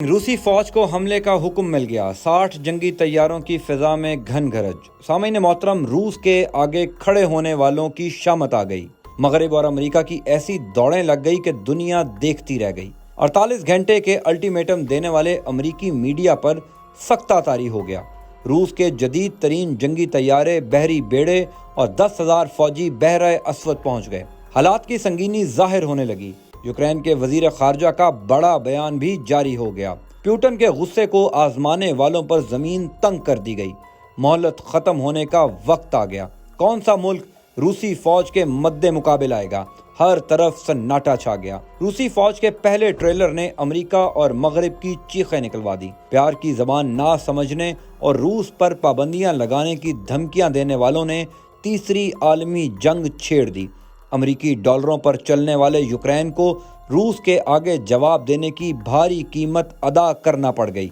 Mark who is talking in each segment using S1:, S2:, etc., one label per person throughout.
S1: روسی فوج کو حملے کا حکم مل گیا، 60 جنگی طیاروں کی فضا میں گھن گرج۔ سامعین محترم، روس کے آگے کھڑے ہونے والوں کی شامت آ گئی۔ مغرب اور امریکہ کی ایسی دوڑیں لگ گئی کہ دنیا دیکھتی رہ گئی۔ 48 گھنٹے کے الٹیمیٹم دینے والے امریکی میڈیا پر سختہ طاری ہو گیا۔ روس کے جدید ترین جنگی طیارے، بحری بیڑے اور 10,000 فوجی بحرۂ اسود پہنچ گئے۔ حالات کی سنگینی ظاہر ہونے لگی۔ یوکرین کے وزیر خارجہ کا بڑا بیان بھی جاری ہو گیا۔ پیوٹن کے غصے کو آزمانے والوں پر زمین تنگ کر دی گئی۔ مہلت ختم ہونے کا وقت آ گیا۔ کون سا ملک روسی فوج کے مد مقابل آئے گا؟ ہر طرف سناٹا چھا گیا۔ روسی فوج کے پہلے ٹریلر نے امریکہ اور مغرب کی چیخیں نکلوا دی۔ پیار کی زبان نہ سمجھنے اور روس پر پابندیاں لگانے کی دھمکیاں دینے والوں نے تیسری عالمی جنگ چھیڑ دی۔ امریکی ڈالروں پر چلنے والے یوکرین کو روس کے آگے جواب دینے کی بھاری قیمت ادا کرنا پڑ گئی۔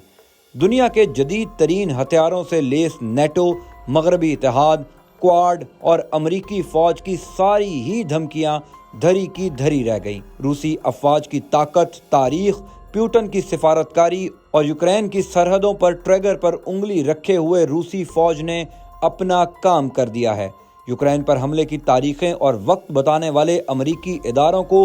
S1: دنیا کے جدید ترین ہتھیاروں سے لیس نیٹو، مغربی اتحاد، کوارڈ اور امریکی فوج کی ساری ہی دھمکیاں دھری کی دھری رہ گئیں۔ روسی افواج کی طاقت، تاریخ، پیوٹن کی سفارتکاری اور یوکرین کی سرحدوں پر ٹریگر پر انگلی رکھے ہوئے روسی فوج نے اپنا کام کر دیا ہے۔ یوکرین پر حملے کی تاریخیں اور وقت بتانے والے امریکی اداروں کو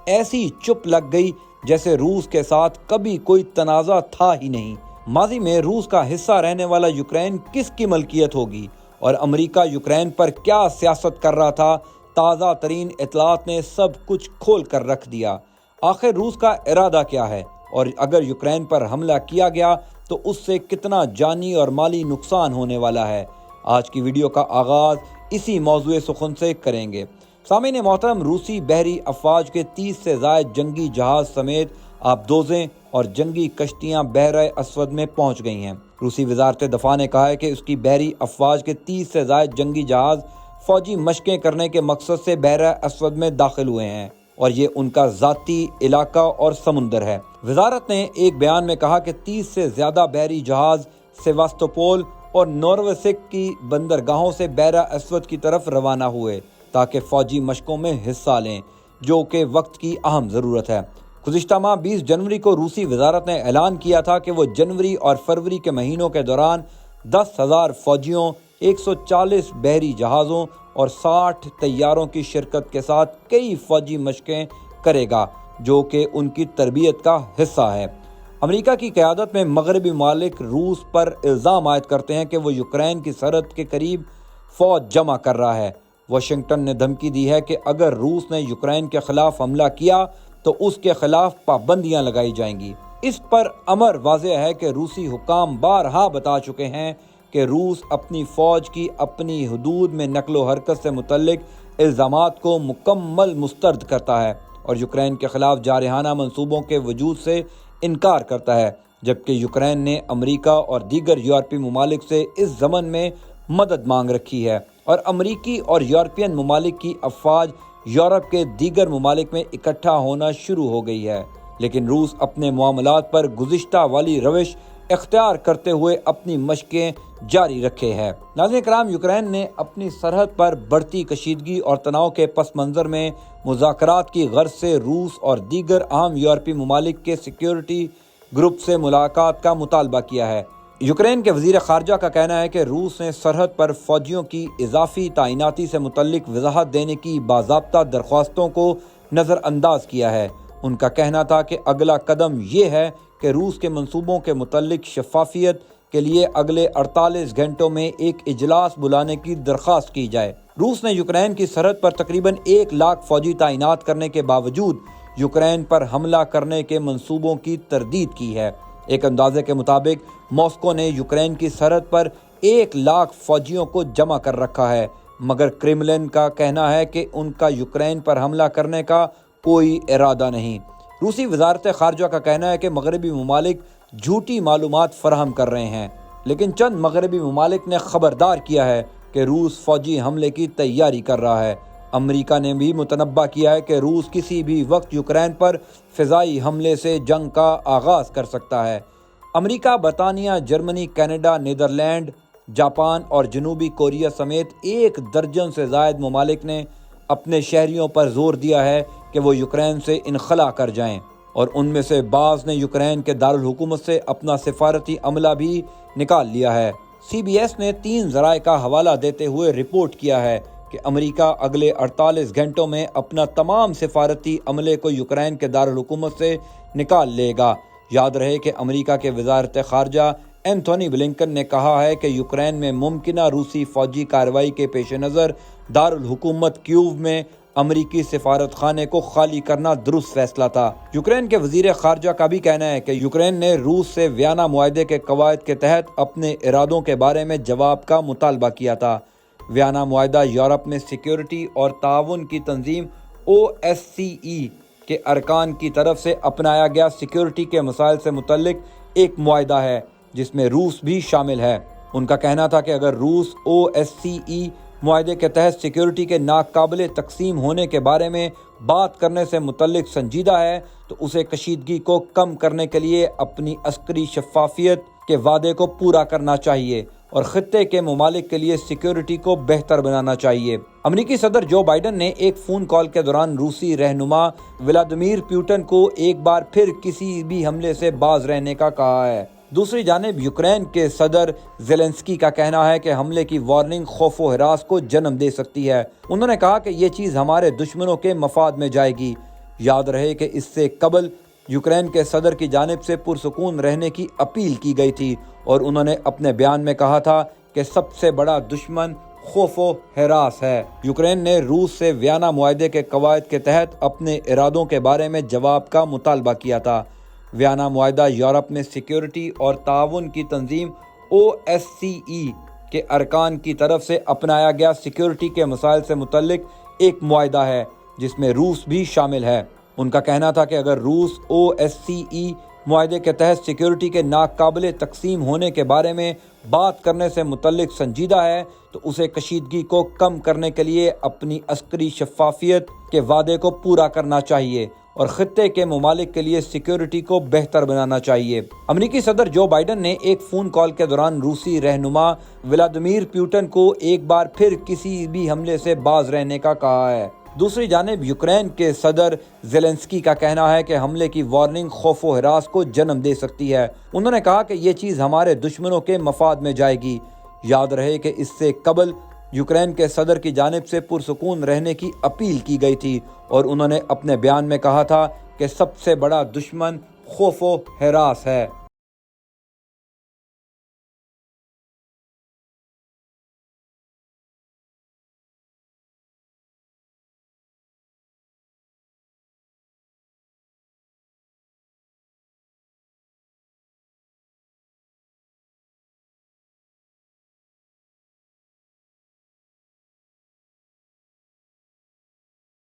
S1: ایسی چپ لگ گئی جیسے روس کے ساتھ کبھی کوئی تنازع تھا ہی نہیں۔ ماضی میں روس کا حصہ رہنے والا یوکرین کس کی ملکیت ہوگی اور امریکہ یوکرین پر کیا سیاست کر رہا تھا؟ تازہ ترین اطلاعات نے سب کچھ کھول کر رکھ دیا۔ آخر روس کا ارادہ کیا ہے اور اگر یوکرین پر حملہ کیا گیا تو اس سے کتنا جانی اور مالی نقصان ہونے والا ہے؟ آج کی ویڈیو کا آغاز اسی موضوع سخن سے کریں گے۔ سامعین محترم، روسی بحری افواج کے 30 سے زائد جنگی جہاز سمیت آبدوزیں اور جنگی کشتیاں بحرۂ اسود میں پہنچ گئی ہیں۔ روسی وزارت دفاع نے کہا ہے کہ اس کی بحری افواج کے 30 سے زائد جنگی جہاز فوجی مشقیں کرنے کے مقصد سے بحرۂ اسود میں داخل ہوئے ہیں اور یہ ان کا ذاتی علاقہ اور سمندر ہے۔ وزارت نے ایک بیان میں کہا کہ 30 سے زیادہ بحری جہاز سیواستوپول اور نوروسک کی بندرگاہوں سے بحرۂ اسود کی طرف روانہ ہوئے تاکہ فوجی مشقوں میں حصہ لیں، جو کہ وقت کی اہم ضرورت ہے۔ گزشتہ ماہ 20 جنوری کو روسی وزارت نے اعلان کیا تھا کہ وہ جنوری اور فروری کے مہینوں کے دوران 10,000 فوجیوں، 140 بحری جہازوں اور 60 طیاروں کی شرکت کے ساتھ کئی فوجی مشقیں کرے گا، جو کہ ان کی تربیت کا حصہ ہے۔ امریکہ کی قیادت میں مغربی ممالک روس پر الزام عائد کرتے ہیں کہ وہ یوکرین کی سرحد کے قریب فوج جمع کر رہا ہے۔ واشنگٹن نے دھمکی دی ہے کہ اگر روس نے یوکرین کے خلاف حملہ کیا تو اس کے خلاف پابندیاں لگائی جائیں گی۔ اس پر امر واضح ہے کہ روسی حکام بارہا بتا چکے ہیں کہ روس اپنی فوج کی اپنی حدود میں نقل و حرکت سے متعلق الزامات کو مکمل مسترد کرتا ہے اور یوکرین کے خلاف جارحانہ منصوبوں کے وجود سے انکار کرتا ہے، جبکہ یوکرین نے امریکہ اور دیگر یورپی ممالک سے اس ضمن میں مدد مانگ رکھی ہے اور امریکی اور یورپین ممالک کی افواج یورپ کے دیگر ممالک میں اکٹھا ہونا شروع ہو گئی ہے، لیکن روس اپنے معاملات پر گزشتہ والی روش اختیار کرتے ہوئے اپنی مشقیں جاری رکھے ہے۔ ناظرین کرام، یوکرین نے اپنی سرحد پر بڑھتی کشیدگی اور تناؤ کے پس منظر میں مذاکرات کی غرض سے روس اور دیگر اہم یورپی ممالک کے سیکیورٹی گروپ سے ملاقات کا مطالبہ کیا ہے۔ یوکرین کے وزیر خارجہ کا کہنا ہے کہ روس نے سرحد پر فوجیوں کی اضافی تعیناتی سے متعلق وضاحت دینے کی باضابطہ درخواستوں کو نظر انداز کیا ہے۔ ان کا کہنا تھا کہ اگلا قدم یہ ہے کہ روس کے منصوبوں کے متعلق شفافیت کے لیے اگلے 48 گھنٹوں میں ایک اجلاس بلانے کی درخواست کی جائے۔ روس نے یوکرین کی سرحد پر تقریباً 1 لاکھ فوجی تعینات کرنے کے باوجود یوکرین پر حملہ کرنے کے منصوبوں کی تردید کی ہے۔ ایک اندازے کے مطابق ماسکو نے یوکرین کی سرحد پر 1 لاکھ فوجیوں کو جمع کر رکھا ہے، مگر کرملن کا کہنا ہے کہ ان کا یوکرین پر حملہ کرنے کا کوئی ارادہ نہیں۔ روسی وزارت خارجہ کا کہنا ہے کہ مغربی ممالک جھوٹی معلومات فراہم کر رہے ہیں، لیکن چند مغربی ممالک نے خبردار کیا ہے کہ روس فوجی حملے کی تیاری کر رہا ہے۔ امریکہ نے بھی متنبہ کیا ہے کہ روس کسی بھی وقت یوکرین پر فضائی حملے سے جنگ کا آغاز کر سکتا ہے۔ امریکہ، برطانیہ، جرمنی، کینیڈا، نیدرلینڈ، جاپان اور جنوبی کوریا سمیت 1 درجن سے زائد ممالک نے اپنے شہریوں پر زور دیا ہے کہ وہ یوکرین سے انخلا کر جائیں۔ اور ان میں سے بعض نے یوکرین کے دارالحکومت سے اپنا سفارتی عملہ بھی نکال لیا ہے۔ سی بی ایس نے 3 ذرائع کا حوالہ دیتے ہوئے رپورٹ کیا ہے کہ امریکہ اگلے 48 گھنٹوں میں اپنا تمام سفارتی عملے کو یوکرین کے دارالحکومت سے نکال لے گا۔ یاد رہے کہ امریکہ کے وزارت خارجہ اینتھونی بلنکن نے کہا ہے کہ یوکرین میں ممکنہ روسی فوجی کارروائی کے پیش نظر دارالحکومت کیوو میں امریکی سفارت خانے کو خالی کرنا درست فیصلہ تھا۔ یوکرین کے وزیر خارجہ کا بھی کہنا ہے کہ یوکرین نے روس سے ویانا معاہدے کے قواعد کے تحت اپنے ارادوں کے بارے میں جواب کا مطالبہ کیا تھا۔ ویانا معاہدہ یورپ میں سیکیورٹی اور تعاون کی تنظیم OSCE کے ارکان کی طرف سے اپنایا گیا سیکیورٹی کے مسائل سے متعلق ایک معاہدہ ہے جس میں روس بھی شامل ہے۔ ان کا کہنا تھا کہ اگر روس OSCE معاہدے کے تحت سیکیورٹی کے ناقابل تقسیم ہونے کے بارے میں بات کرنے سے متعلق سنجیدہ ہے تو اسے کشیدگی کو کم کرنے کے لیے اپنی عسکری شفافیت کے وعدے کو پورا کرنا چاہیے اور خطے کے ممالک کے لیے سیکیورٹی کو بہتر بنانا چاہیے۔ امریکی صدر جو بائیڈن نے ایک فون کال کے دوران روسی رہنما ولادیمیر پوٹن کو ایک بار پھر کسی بھی حملے سے باز رہنے کا کہا ہے۔ دوسری جانب یوکرین کے صدر زیلنسکی کا کہنا ہے کہ حملے کی وارننگ خوف و ہراس کو جنم دے سکتی ہے۔ انہوں نے کہا کہ یہ چیز ہمارے دشمنوں کے مفاد میں جائے گی۔ یاد رہے کہ اس سے قبل یوکرین کے صدر کی جانب سے پرسکون رہنے کی اپیل کی گئی تھی اور انہوں نے اپنے بیان میں کہا تھا کہ سب سے بڑا دشمن خوف و ہراس ہے۔ یوکرین نے روس سے ویانا معاہدے کے قواعد کے تحت اپنے ارادوں کے بارے میں جواب کا مطالبہ کیا تھا۔ ویانا معاہدہ یورپ میں سیکیورٹی اور تعاون کی تنظیم OSCE کے ارکان کی طرف سے اپنایا گیا سیکیورٹی کے مسائل سے متعلق ایک معاہدہ ہے جس میں روس بھی شامل ہے۔ ان کا کہنا تھا کہ اگر روس OSCE معاہدے کے تحت سیکیورٹی کے ناقابل تقسیم ہونے کے بارے میں بات کرنے سے متعلق سنجیدہ ہے تو اسے کشیدگی کو کم کرنے کے لیے اپنی عسکری شفافیت کے وعدے کو پورا کرنا چاہیے اور خطے کے ممالک کے لیے سیکیورٹی کو بہتر بنانا چاہیے۔ امریکی صدر جو بائیڈن نے ایک فون کال کے دوران روسی رہنما ولادیمیر پوٹن کو ایک بار پھر کسی بھی حملے سے باز رہنے کا کہا ہے۔ دوسری جانب یوکرین کے صدر زیلنسکی کا کہنا ہے کہ حملے کی وارننگ خوف و ہراس کو جنم دے سکتی ہے۔ انہوں نے کہا کہ یہ چیز ہمارے دشمنوں کے مفاد میں جائے گی۔ یاد رہے کہ اس سے قبل یوکرین کے صدر کی جانب سے پرسکون رہنے کی اپیل کی گئی تھی اور انہوں نے اپنے بیان میں کہا تھا کہ سب سے بڑا دشمن خوف و ہراس ہے۔